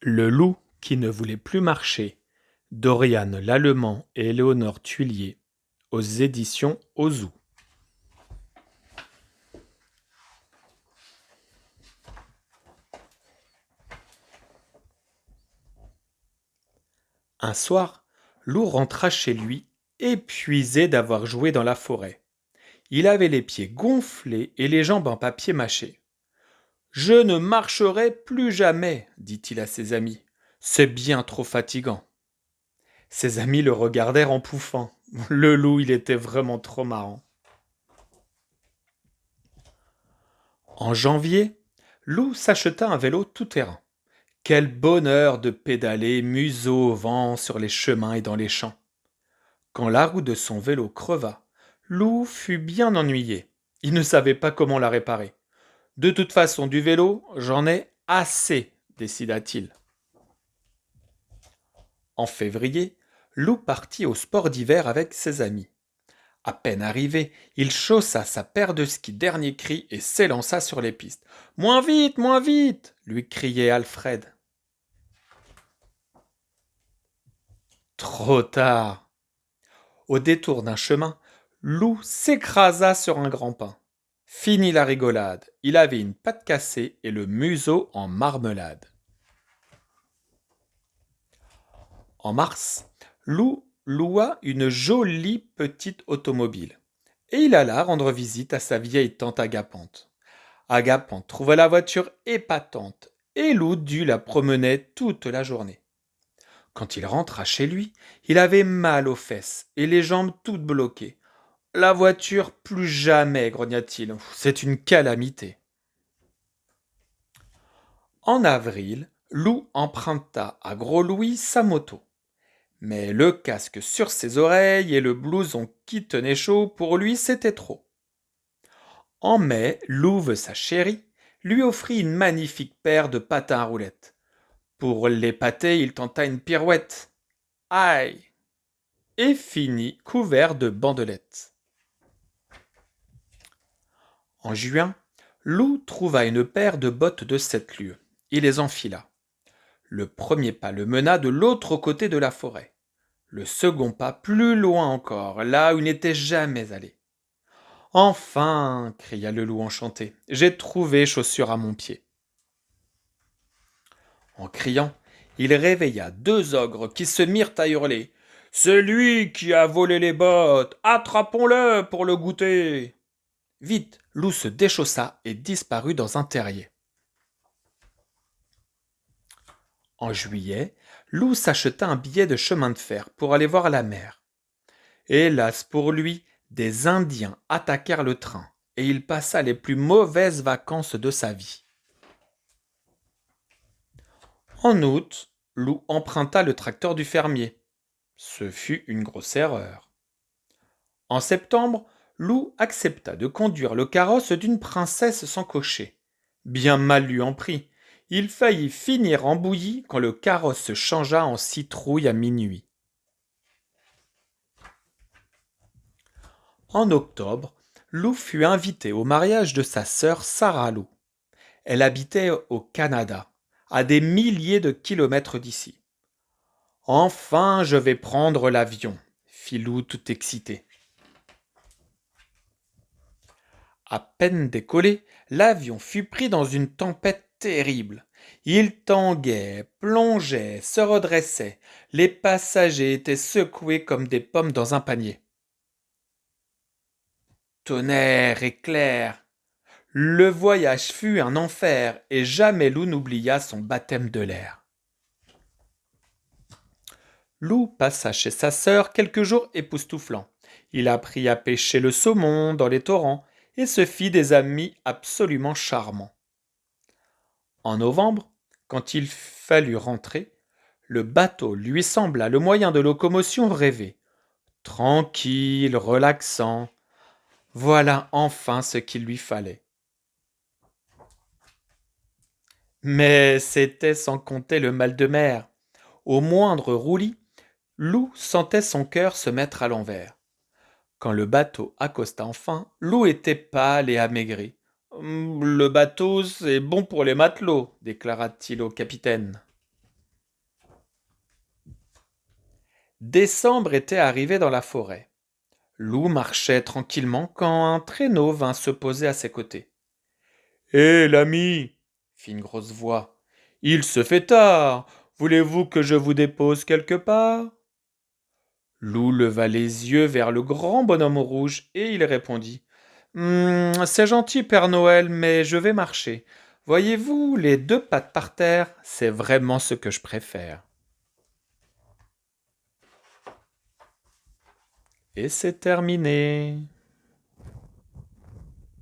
Le loup qui ne voulait plus marcher, d'Oriane Lallemand et Éléonore Thuillier, aux éditions Ozu. Un soir, Loup rentra chez lui, épuisé d'avoir joué dans la forêt. Il avait les pieds gonflés et les jambes en papier mâché. Je ne marcherai plus jamais, dit-il à ses amis. C'est bien trop fatigant. Ses amis le regardèrent en pouffant. Le loup, il était vraiment trop marrant. En janvier, Loup s'acheta un vélo tout-terrain. Quel bonheur de pédaler museau au vent sur les chemins et dans les champs. Quand la roue de son vélo creva, Loup fut bien ennuyé. Il ne savait pas comment la réparer. De toute façon, du vélo, j'en ai assez, décida-t-il. En février, Loup partit au sport d'hiver avec ses amis. À peine arrivé, il chaussa sa paire de skis dernier cri et s'élança sur les pistes. Moins vite lui criait Alfred. Trop tard. Au détour d'un chemin, Loup s'écrasa sur un grand pin. Fini la rigolade, il avait une patte cassée et le museau en marmelade. En mars, Loup loua une jolie petite automobile et il alla rendre visite à sa vieille tante Agapante. Agapante trouva la voiture épatante et Loup dut la promener toute la journée. Quand il rentra chez lui, il avait mal aux fesses et les jambes toutes bloquées. La voiture, plus jamais, grogna-t-il. C'est une calamité. En avril, Loup emprunta à Gros Louis sa moto. Mais le casque sur ses oreilles et le blouson qui tenait chaud, pour lui, c'était trop. En mai, Louve, sa chérie, lui offrit une magnifique paire de patins à roulettes. Pour l'épater, il tenta une pirouette. Aïe! Et finit couvert de bandelettes. En juin, Loup trouva une paire de bottes de 7 lieues. Il les enfila. Le premier pas le mena de l'autre côté de la forêt. Le second pas plus loin encore, là où il n'était jamais allé. Enfin, cria le loup enchanté, j'ai trouvé chaussure à mon pied. En criant, il réveilla 2 ogres qui se mirent à hurler. C'est lui qui a volé les bottes, attrapons-le pour le goûter. Vite, Loup se déchaussa et disparut dans un terrier. En juillet, Loup s'acheta un billet de chemin de fer pour aller voir la mer. Hélas pour lui, des Indiens attaquèrent le train et il passa les plus mauvaises vacances de sa vie. En août, Loup emprunta le tracteur du fermier. Ce fut une grosse erreur. En septembre, Loup accepta de conduire le carrosse d'une princesse sans cocher. Bien mal lui en prit. Il faillit finir en bouillie quand le carrosse se changea en citrouille à minuit. En octobre, Lou fut invitée au mariage de sa sœur Sarah Lou. Elle habitait au Canada, à des milliers de kilomètres d'ici. Enfin, je vais prendre l'avion, fit Lou tout excité. À peine décollé, l'avion fut pris dans une tempête terrible. Il tanguait, plongeait, se redressait. Les passagers étaient secoués comme des pommes dans un panier. Tonnerre, éclair. Le voyage fut un enfer et jamais Lou n'oublia son baptême de l'air. Lou passa chez sa sœur quelques jours époustouflants. Il apprit à pêcher le saumon dans les torrents et se fit des amis absolument charmants. En novembre, quand il fallut rentrer, le bateau lui sembla le moyen de locomotion rêvé. Tranquille, relaxant. Voilà enfin ce qu'il lui fallait. Mais c'était sans compter le mal de mer. Au moindre roulis, Lou sentait son cœur se mettre à l'envers. Quand le bateau accosta enfin, Lou était pâle et amaigri. Le bateau, c'est bon pour les matelots, déclara-t-il au capitaine. Décembre était arrivé dans la forêt. Loup marchait tranquillement quand un traîneau vint se poser à ses côtés. Hé, l'ami, fit une grosse voix, il se fait tard. Voulez-vous que je vous dépose quelque part? Loup leva les yeux vers le grand bonhomme rouge et il répondit. C'est gentil, Père Noël, mais je vais marcher. Voyez-vous, les deux pattes par terre, c'est vraiment ce que je préfère. Et c'est terminé.